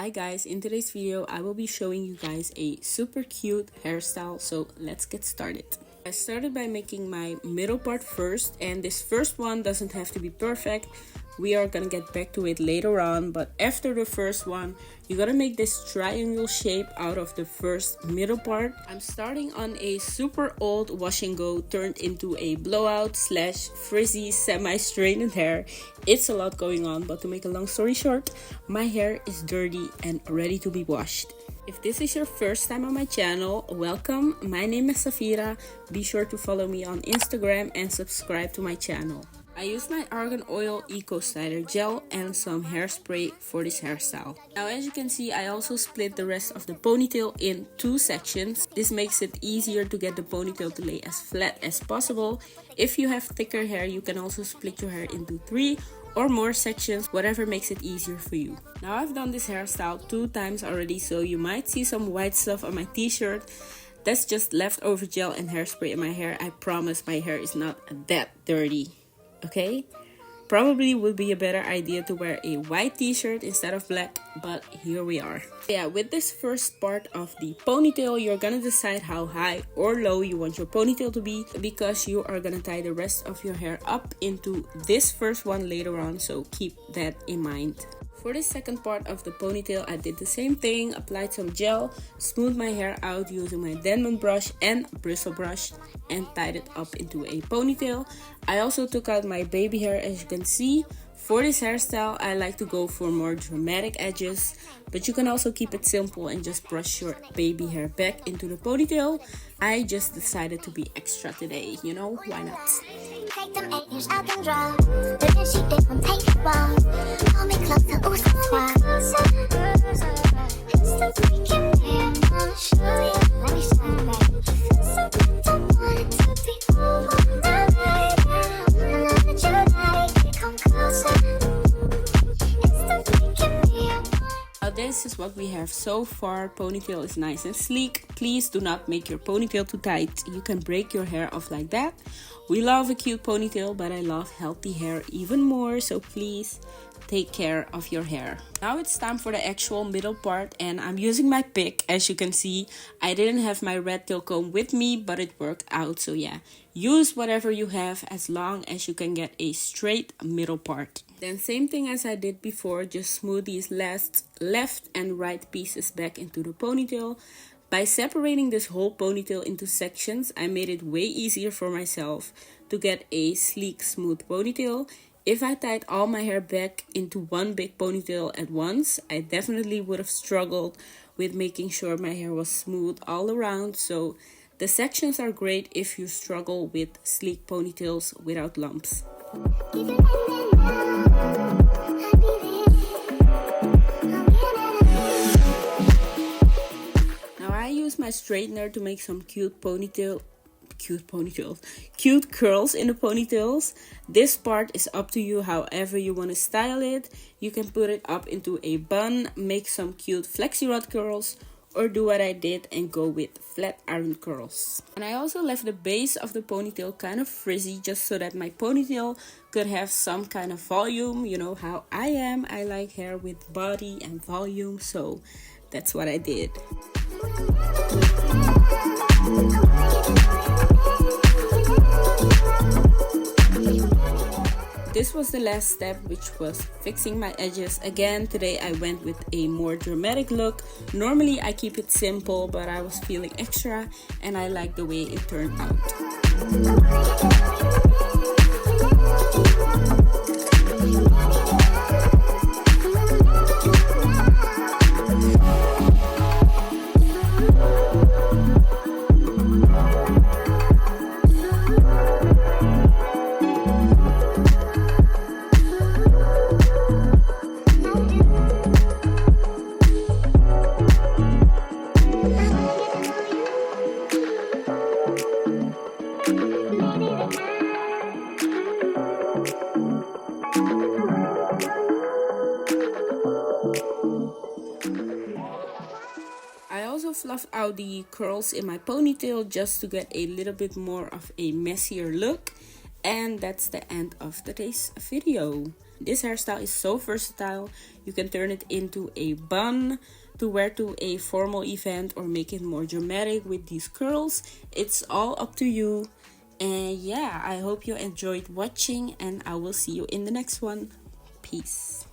Hi guys, in today's video I will be showing you guys a super cute hairstyle, so let's get started. I started by making my middle part first, and this first one doesn't have to be perfect. We are gonna get back to it later on, but after the first one you gotta make this triangle shape out of the first middle part. I'm starting on a super old wash and go turned into a blowout slash frizzy semi-straightened hair. It's a lot going on, but to make a long story short, my hair is dirty and ready to be washed. If this is your first time on my channel, welcome. My name is Safira. Be sure to follow me on Instagram and subscribe to my channel. I used my Argan Oil Eco Styler Gel and some hairspray for this hairstyle. Now as you can see, I also split the rest of the ponytail in two sections. This makes it easier to get the ponytail to lay as flat as possible. If you have thicker hair, you can also split your hair into 3 or more sections, whatever makes it easier for you. Now I've done this hairstyle 2 times already, so you might see some white stuff on my t-shirt. That's just leftover gel and hairspray in my hair. I promise my hair is not that dirty. Okay, probably would be a better idea to wear a white t-shirt instead of black, but here we are. Yeah, with this first part of the ponytail, you're gonna decide how high or low you want your ponytail to be, because you are gonna tie the rest of your hair up into this first one later on, so keep that in mind. For the second part of the ponytail, I did the same thing, applied some gel, smoothed my hair out using my Denman brush and bristle brush, and tied it up into a ponytail. I also took out my baby hair, as you can see. For this hairstyle, I like to go for more dramatic edges, but you can also keep it simple and just brush your baby hair back into the ponytail. I just decided to be extra today, you know, why not? Take them 8 years I can draw. The then she did one take it wrong. Call me closer, ooh, so why? It's the freaking man, I'll show you. Let me show you, baby. Something don't want it to be over night. I know that you like it, come closer. It's the freaking man. Now this is what we have so far. Ponytail is nice and sleek. Please do not make your ponytail too tight. You can break your hair off like that. We love a cute ponytail, but I love healthy hair even more, so please take care of your hair. Now it's time for the actual middle part, and I'm using my pick. As you can see, I didn't have my red tail comb with me, but it worked out, so yeah. Use whatever you have as long as you can get a straight middle part. Then same thing as I did before, just smooth these last left and right pieces back into the ponytail. By separating this whole ponytail into sections, I made it way easier for myself to get a sleek, smooth ponytail. If I tied all my hair back into one big ponytail at once, I definitely would have struggled with making sure my hair was smooth all around. So the sections are great if you struggle with sleek ponytails without lumps. My straightener to make some cute curls in the ponytails. This part is up to you, however you want to style it. You can put it up into a bun, make some cute flexi rod curls, or do what I did and go with flat iron curls. And I also left the base of the ponytail kind of frizzy, just so that my ponytail could have some kind of volume. You know how I am, I like hair with body and volume, so that's what I did. This was the last step, which was fixing my edges. Again, today I went with a more dramatic look. Normally I keep it simple, but I was feeling extra and I like the way it turned out. Fluff out the curls in my ponytail just to get a little bit more of a messier look, and that's the end of today's video. This hairstyle is so versatile. You can turn it into a bun to wear to a formal event or make it more dramatic with these curls. It's all up to you. And yeah, I hope you enjoyed watching, and I will see you in the next one. Peace.